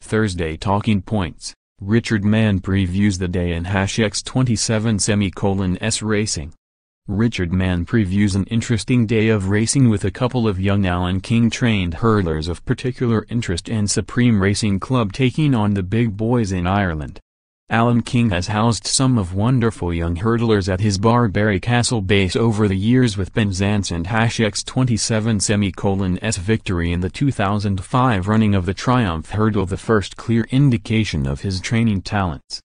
Thursday Talking Points, Richard Mann previews the day in X27 racing. Richard Mann previews an interesting day of racing with a couple of young Alan King-trained hurdlers of particular interest and Supreme Racing Club taking on the big boys in Ireland. Alan King has housed some of wonderful young hurdlers at his Barbury Castle base over the years with Penzance and X27 victory in the 2005 running of the Triumph Hurdle, the first clear indication of his training talents.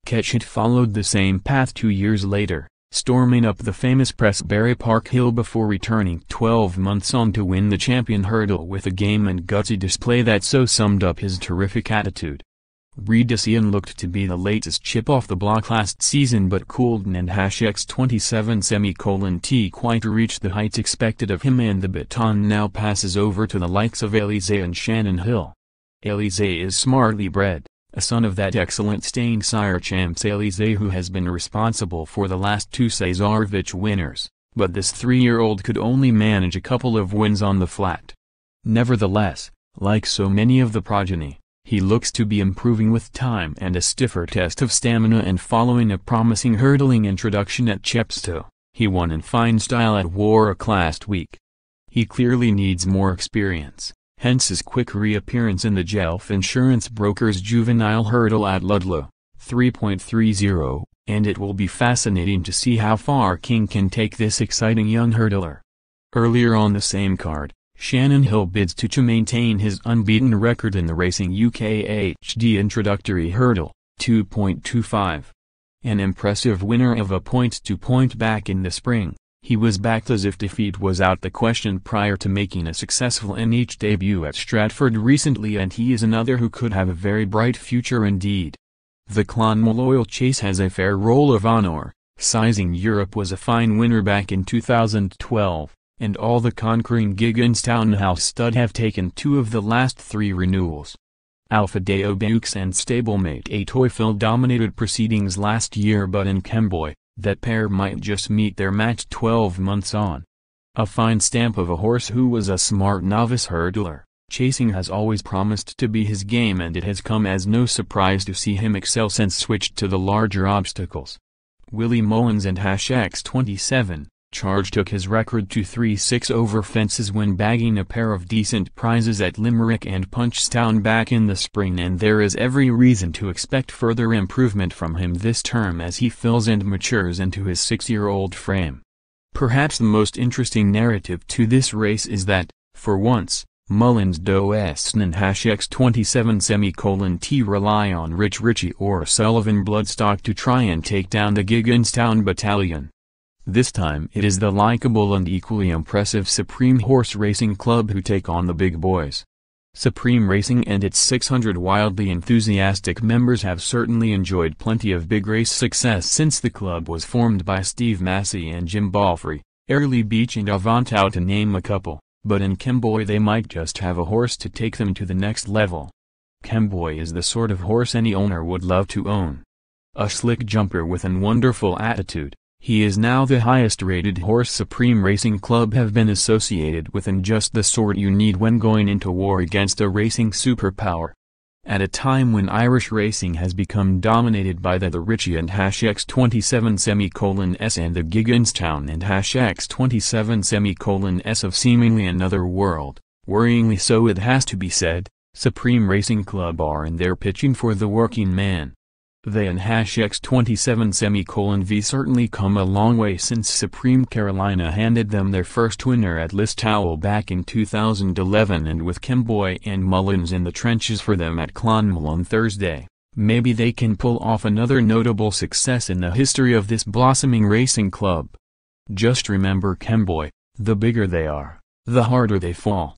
Katchit followed the same path 2 years later, storming up the famous Prestbury Park hill before returning 12 months on to win the champion hurdle with a game and gutsy display that so summed up his terrific attitude. Redicean looked to be the latest chip off the block last season, but couldn and X27 quite reached the heights expected of him, and the baton now passes over to the likes of Elysees and Shannon Hill. Elysees is smartly bred, a son of that excellent staying sire Champs Elysees, who has been responsible for the last 2 Cesarevich winners, but this 3-year-old could only manage a couple of wins on the flat. Nevertheless, like so many of the progeny, he looks to be improving with time and a stiffer test of stamina, and following a promising hurdling introduction at Chepstow, he won in fine style at Warwick last week. He clearly needs more experience, hence his quick reappearance in the Jelf Insurance Brokers Juvenile Hurdle at Ludlow, 3.30, and it will be fascinating to see how far King can take this exciting young hurdler. Earlier on the same card, Shannon Hill bids to maintain his unbeaten record in the Racing UK HD Introductory Hurdle, 2.25. An impressive winner of a point-to-point back in the spring, he was backed as if defeat was out the question prior to making a successful NH debut at Stratford recently, and he is another who could have a very bright future indeed. The Clonmel Oil Chase has a fair roll of honour. Sizing Europe was a fine winner back in 2012. And all the conquering Gigginstown House stud have taken 2 of the last 3 renewals. Alpha Deo Bukes and stablemate A Teufel dominated proceedings last year, but in Kemboy, that pair might just meet their match 12 months on. A fine stamp of a horse who was a smart novice hurdler, chasing has always promised to be his game, and it has come as no surprise to see him excel since switched to the larger obstacles. Willie Mullins and X27 Charge took his record to 3-6 over fences when bagging a pair of decent prizes at Limerick and Punchestown back in the spring, and there is every reason to expect further improvement from him this term as he fills and matures into his 6-year-old frame. Perhaps the most interesting narrative to this race is that, for once, Mullins Does and X27 rely on Richie or Sullivan bloodstock to try and take down the Gigginstown battalion. This time it is the likable and equally impressive Supreme Horse Racing Club who take on the big boys. Supreme Racing and its 600 wildly enthusiastic members have certainly enjoyed plenty of big race success since the club was formed by Steve Massey and Jim Balfrey, Airlie Beach and Avantau to name a couple, but in Kemboy they might just have a horse to take them to the next level. Kemboy is the sort of horse any owner would love to own. A slick jumper with an wonderful attitude, he is now the highest-rated horse Supreme Racing Club have been associated with, and just the sort you need when going into war against a racing superpower. At a time when Irish racing has become dominated by the Richie and X27 and the Gigginstown and X27 of seemingly another world, worryingly so it has to be said, Supreme Racing Club are in there pitching for the working man. They and X27 certainly come a long way since Supreme Carolina handed them their first winner at Listowel back in 2011, and with Kemboy and Mullins in the trenches for them at Clonmel on Thursday, maybe they can pull off another notable success in the history of this blossoming racing club. Just remember Kemboy, the bigger they are, the harder they fall.